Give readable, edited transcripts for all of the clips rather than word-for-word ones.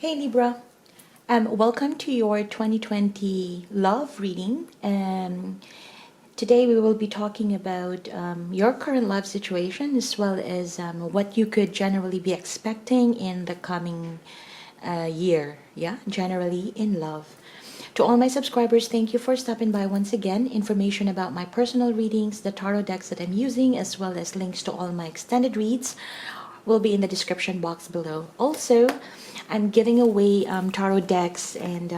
Hey Libra, welcome to your 2020 love reading. Today we will be talking about your current love situation as well as what you could generally be expecting in the coming year. Yeah, generally in love. To all my subscribers, thank you for stopping by once again. Information about my personal readings, the tarot decks that I'm using, as well as links to all my extended reads will be in the description box below. Also, I'm giving away tarot decks and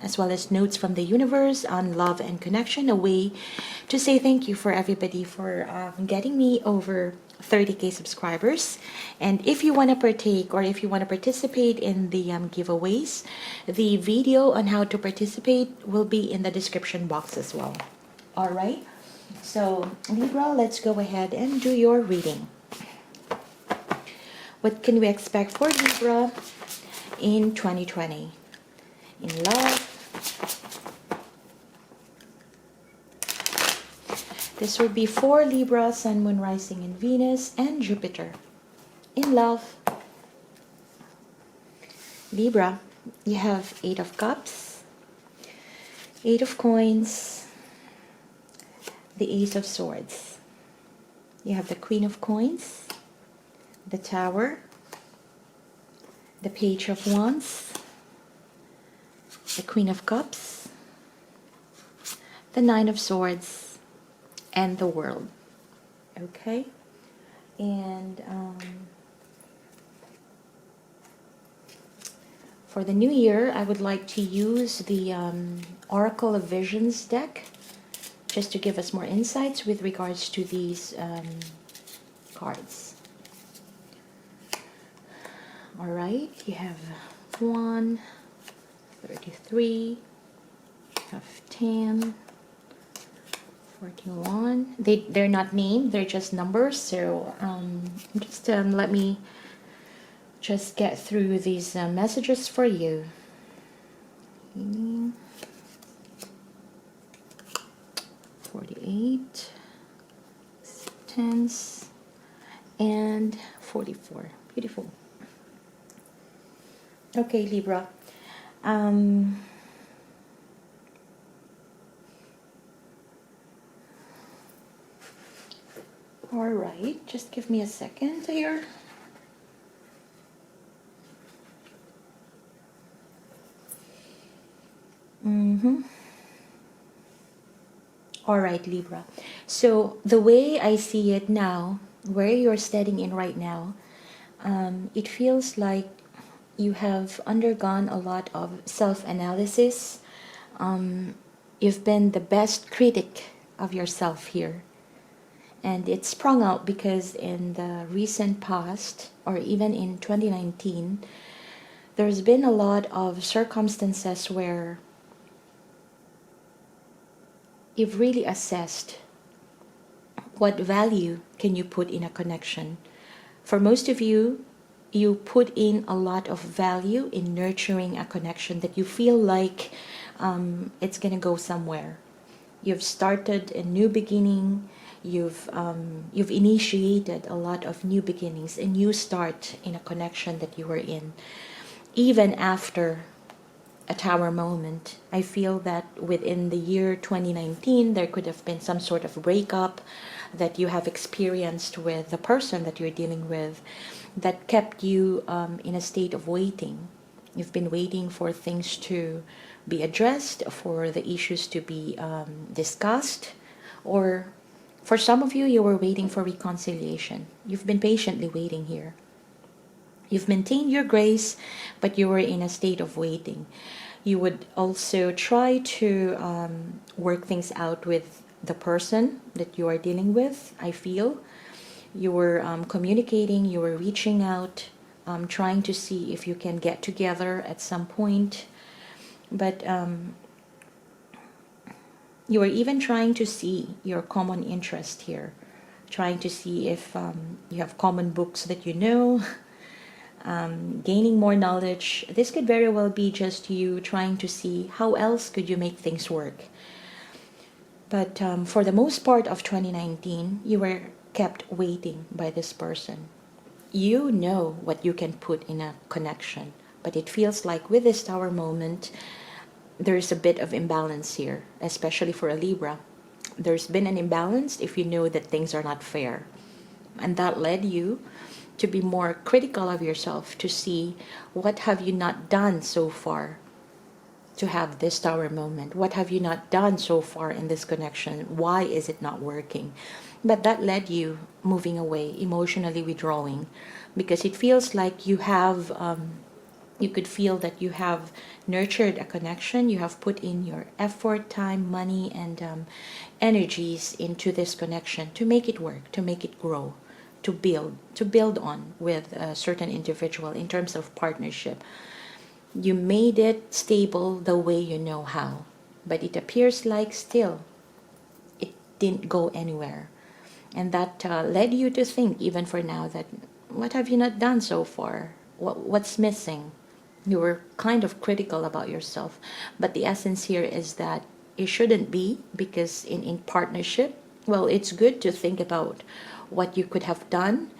as well as notes from the universe on love and connection, a way to say thank you for everybody for getting me over 30k subscribers. And if you want to partake or if you want to participate in the giveaways, the video on how to participate will be in the description box as well. All right, so Libra, let's go ahead and do your reading. What can we expect for Libra in 2020? In love. This would be for Libra, Sun, Moon, Rising, and Venus, and Jupiter. In love. Libra, you have 8 of Cups, 8 of Coins, the Ace of Swords. You have the Queen of Coins, the Tower, the Page of Wands, the Queen of Cups, the Nine of Swords, and the World. Okay, and for the new year, I would like to use the Oracle of Visions deck just to give us more insights with regards to these cards. All right, you have 1, 33, you have 10, 41. They're not named, they're just numbers. So just let me just get through these messages for you. 48, 10s, and 44. Beautiful. Okay, Libra. All right, just give me a second here. All right, Libra. So the way I see it now, where you're standing in right now, it feels like you have undergone a lot of self-analysis. You've been the best critic of yourself here. And it sprung out because in the recent past, or even in 2019, there's been a lot of circumstances where you've really assessed what value can you put in a connection. For most of you, you put in a lot of value in nurturing a connection that you feel like it's gonna go somewhere. You've started a new beginning. You've initiated a lot of new beginnings, a new start in a connection that you were in. Even after a tower moment, I feel that within the year 2019, there could have been some sort of breakup that you have experienced with the person that you're dealing with that kept you in a state of waiting. You've been waiting for things to be addressed, for the issues to be discussed, or for some of you, you were waiting for reconciliation. You've been patiently waiting here. You've maintained your grace, but you were in a state of waiting. You would also try to work things out with the person that you are dealing with, I feel. You were communicating, you were reaching out, trying to see if you can get together at some point. But you were even trying to see your common interest here, trying to see if you have common books that you know, gaining more knowledge. This could very well be just you trying to see how else could you make things work. But for the most part of 2019, you were kept waiting by this person. You know what you can put in a connection, But it feels like with this Tower moment, there's a bit of imbalance here, especially for a Libra. There's been an imbalance if you know that things are not fair. And that led you to be more critical of yourself, to see what have you not done so far to have this Tower moment. What have you not done so far in this connection? Why is it not working? But that led you moving away, emotionally withdrawing, because it feels like you have you could feel that you have nurtured a connection, you have put in your effort, time, money, and energies into this connection to make it work, to make it grow, to build on with a certain individual in terms of partnership. You made it stable the way you know how, but it appears like still it didn't go anywhere. And that led you to think, even for now, that what have you not done so far? What's missing? You were kind of critical about yourself. But the essence here is that it shouldn't be, because in partnership, well, it's good to think about what you could have done.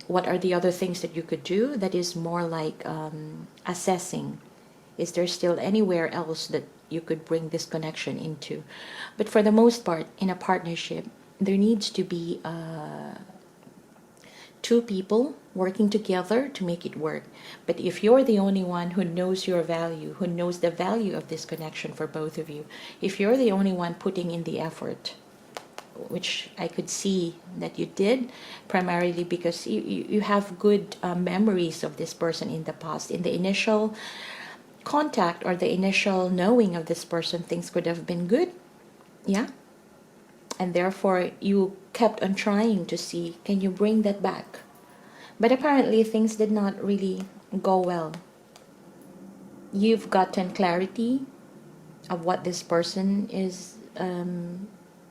What are the other things that you could do? That is more like assessing. Is there still anywhere else that you could bring this connection into? But for the most part, in a partnership, there needs to be two people working together to make it work. But if you're the only one who knows your value, who knows the value of this connection for both of you, if you're the only one putting in the effort, which I could see that you did, primarily because you have good memories of this person in the past. In the initial contact or the initial knowing of this person, things could have been good. Yeah. And therefore, you kept on trying to see, can you bring that back? But apparently, things did not really go well. You've gotten clarity of what this person is,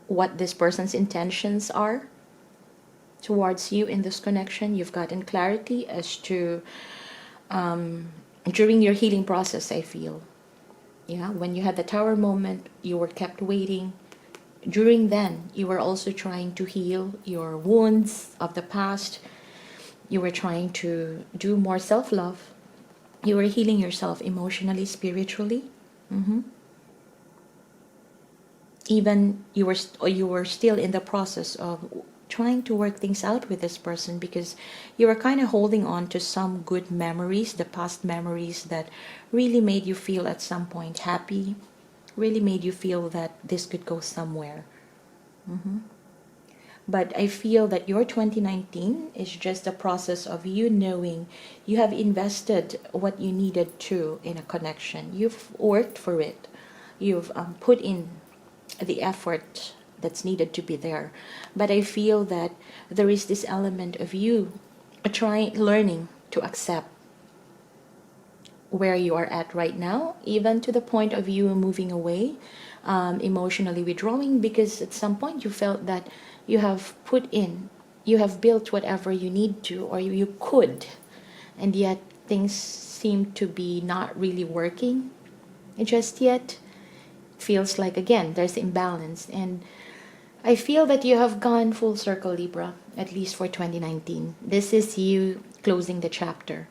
what this person's intentions are towards you in this connection. You've gotten clarity as to, during your healing process, I feel. Yeah, when you had the Tower moment, you were kept waiting. During then, you were also trying to heal your wounds of the past. You were trying to do more self-love. You were healing yourself emotionally, spiritually. Even you were still in the process of trying to work things out with this person, because you were kind of holding on to some good memories, the past memories that really made you feel at some point happy, really made you feel that this could go somewhere. But I feel that your 2019 is just a process of you knowing you have invested what you needed to in a connection. You've worked for it. You've put in the effort that's needed to be there. But I feel that there is this element of you learning to accept where you are at right now, even to the point of you moving away, emotionally withdrawing, because at some point you felt that you have you have built whatever you need to, or you could, and yet things seem to be not really working just yet. Feels like, again, there's imbalance. And I feel that you have gone full circle, Libra, at least for 2019. This is you closing the chapter.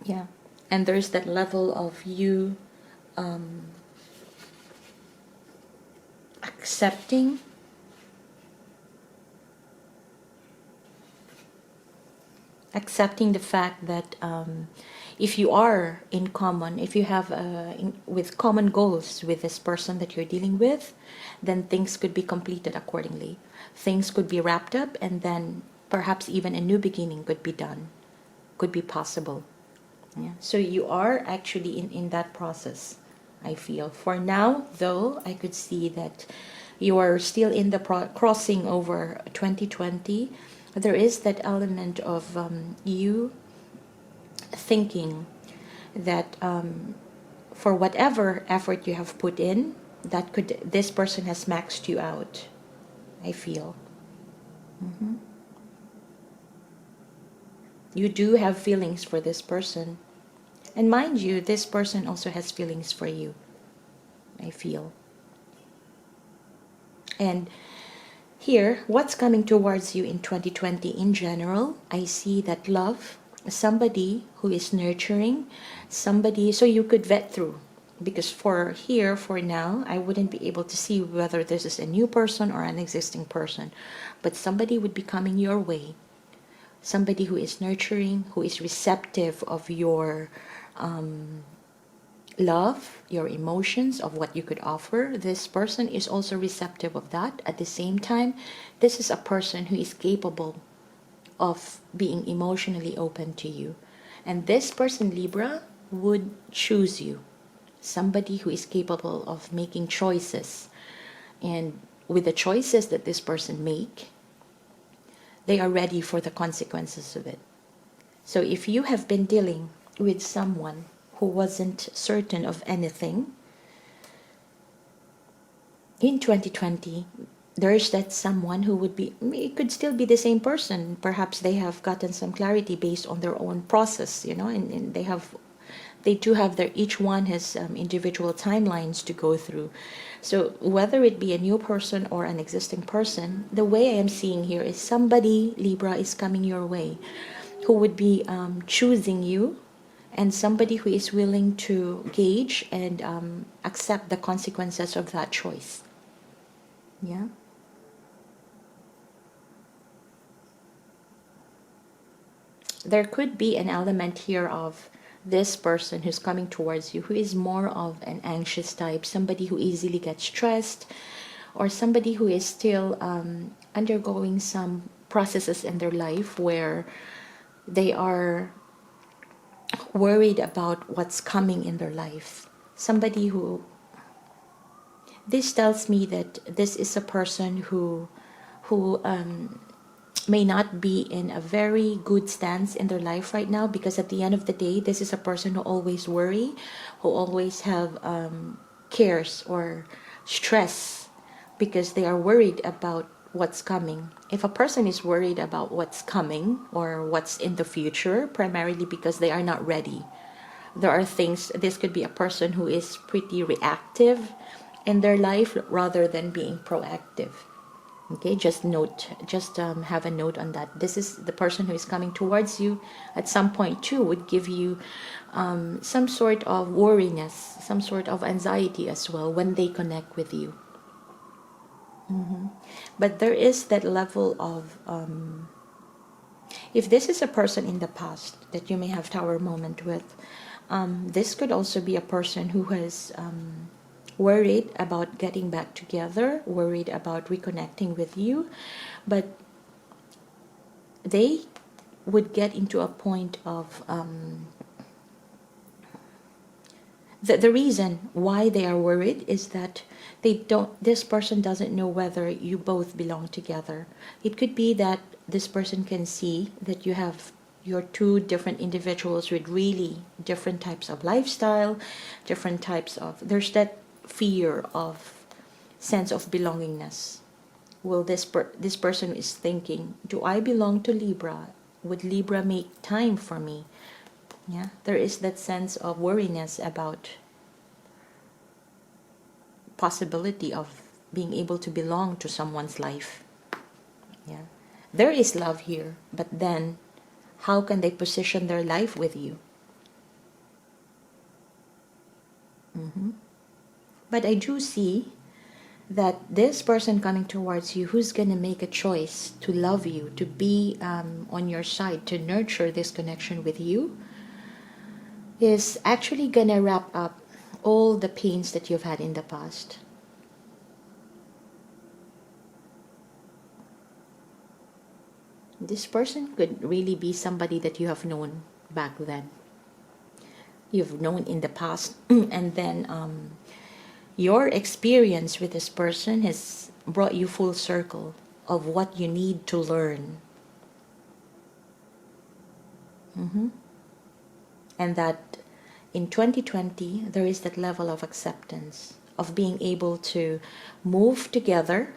Yeah. And there's that level of you accepting the fact that if you are in common, if you have with common goals with this person that you're dealing with, then things could be completed accordingly. Things could be wrapped up, and then perhaps even a new beginning could be done, could be possible. Yeah. So you are actually in that process, I feel. For now, though, I could see that you are still in the crossing over 2020. There is that element of you thinking that for whatever effort you have put in, this person has maxed you out, I feel. You do have feelings for this person. And mind you, this person also has feelings for you, I feel. And here, what's coming towards you in 2020 in general, I see that love somebody who is nurturing, somebody, so you could vet through. Because for now, I wouldn't be able to see whether this is a new person or an existing person. But somebody would be coming your way. Somebody who is nurturing, who is receptive of your love, your emotions, of what you could offer. This person is also receptive of that. At the same time, this is a person who is capable of being emotionally open to you. And this person, Libra, would choose you. Somebody who is capable of making choices. And with the choices that this person make, they are ready for the consequences of it. So if you have been dealing with someone who wasn't certain of anything, in 2020, there's that someone who would be, it could still be the same person. Perhaps they have gotten some clarity based on their own process, and they do have each one has individual timelines to go through. So whether it be a new person or an existing person, the way I am seeing here is somebody, Libra, is coming your way who would be choosing you, and somebody who is willing to gauge and accept the consequences of that choice. Yeah. There could be an element here of this person who's coming towards you who is more of an anxious type, somebody who easily gets stressed, or somebody who is still undergoing some processes in their life where they are worried about what's coming in their life. Somebody who, this tells me that this is a person who may not be in a very good stance in their life right now, because at the end of the day, this is a person who always worry, who always have cares or stress because they are worried about what's coming. If a person is worried about what's coming or what's in the future, primarily because they are not ready. There are things, this could be a person who is pretty reactive in their life rather than being proactive. Okay, just have a note on that. This is the person who is coming towards you at some point too, would give you some sort of worriness, some sort of anxiety as well when they connect with you. But there is that level of, if this is a person in the past that you may have tower moment with, this could also be a person who has worried about getting back together, worried about reconnecting with you, but they would get into a point of the reason why they are worried is that this person doesn't know whether you both belong together. It could be that this person can see that you're two different individuals with really different types of lifestyle, different types of, there's that fear of sense of belongingness. Will this person is thinking, do I belong to Libra? Would Libra make time for me? Yeah, there is that sense of worriness about possibility of being able to belong to someone's life. Yeah, there is love here, but then how can they position their life with you? But I do see that this person coming towards you who's going to make a choice to love you, to be on your side, to nurture this connection with you, is actually going to wrap up all the pains that you've had in the past. This person could really be somebody that you have known back then. You've known in the past, and then your experience with this person has brought you full circle of what you need to learn. And that in 2020, there is that level of acceptance of being able to move together,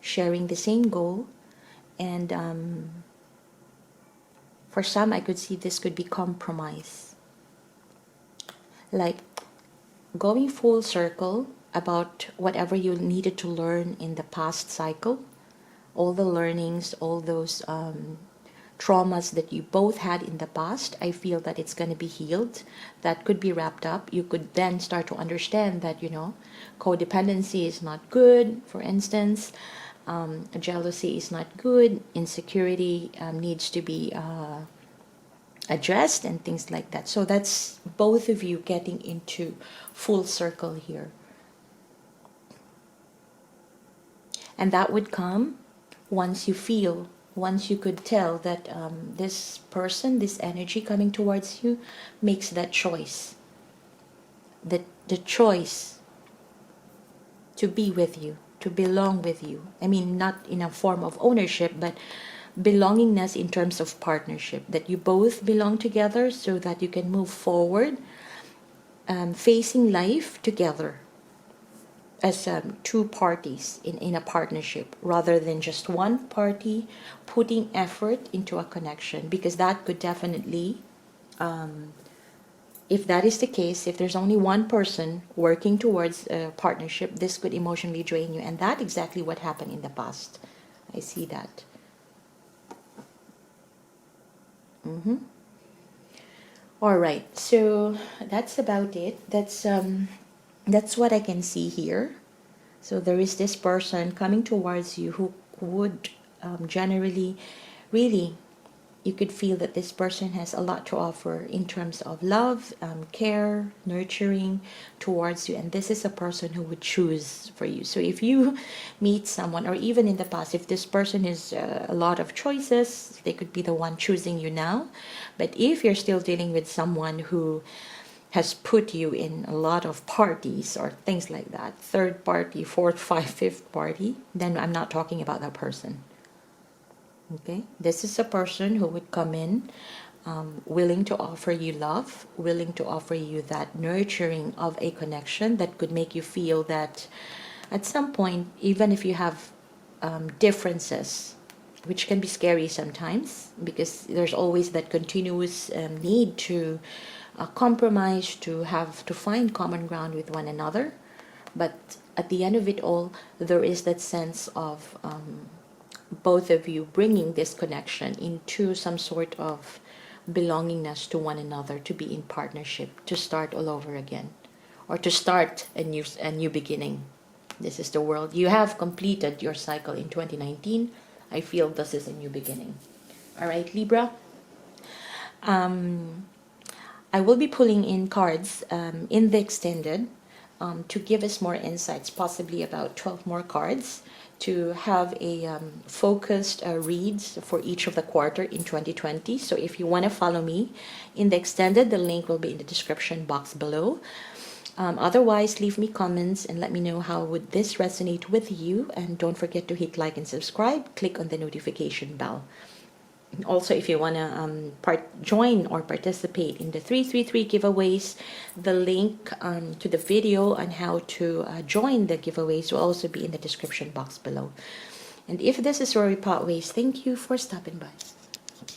sharing the same goal. And for some, I could see this could be compromise. Like going full circle about whatever you needed to learn in the past cycle, all the learnings, all those traumas that you both had in the past. I feel that it's going to be healed. That could be wrapped up. You could then start to understand that, you know, codependency is not good, for instance. Jealousy is not good. Insecurity needs to be addressed and things like that. So that's both of you getting into full circle here. And that would come once you could tell that this person, this energy coming towards you, makes that choice. The choice to be with you, to belong with you. I mean, not in a form of ownership, but belongingness in terms of partnership. That you both belong together so that you can move forward, facing life together as two parties in a partnership, rather than just one party putting effort into a connection. Because that could definitely, if that is the case, if there's only one person working towards a partnership, this could emotionally drain you. And that's exactly what happened in the past. I see that. All right, so that's about it. That's what I can see here. So there is this person coming towards you who would generally, really, you could feel that this person has a lot to offer in terms of love, care, nurturing towards you. And this is a person who would choose for you. So if you meet someone, or even in the past, if this person is a lot of choices, they could be the one choosing you now. But if you're still dealing with someone who has put you in a lot of parties or things like that, third party, fourth, fifth party, then I'm not talking about that person. Okay, this is a person who would come in willing to offer you love, willing to offer you that nurturing of a connection that could make you feel that at some point, even if you have differences, which can be scary sometimes, because there's always that continuous need to compromise, to find common ground with one another. But at the end of it all, there is that sense of both of you bringing this connection into some sort of belongingness to one another, to be in partnership, to start all over again, or to start a new beginning. This is the world. You have completed your cycle in 2019. I feel this is a new beginning. All right, Libra. I will be pulling in cards in the extended to give us more insights, possibly about 12 more cards, to have a focused reads for each of the quarter in 2020. So if you want to follow me in the extended, the link will be in the description box below. Otherwise, leave me comments and let me know how would this resonate with you. And don't forget to hit like and subscribe. Click on the notification bell. Also, if you want to join or participate in the 333 giveaways, the link to the video on how to join the giveaways will also be in the description box below. And if this is where we part ways, thank you for stopping by.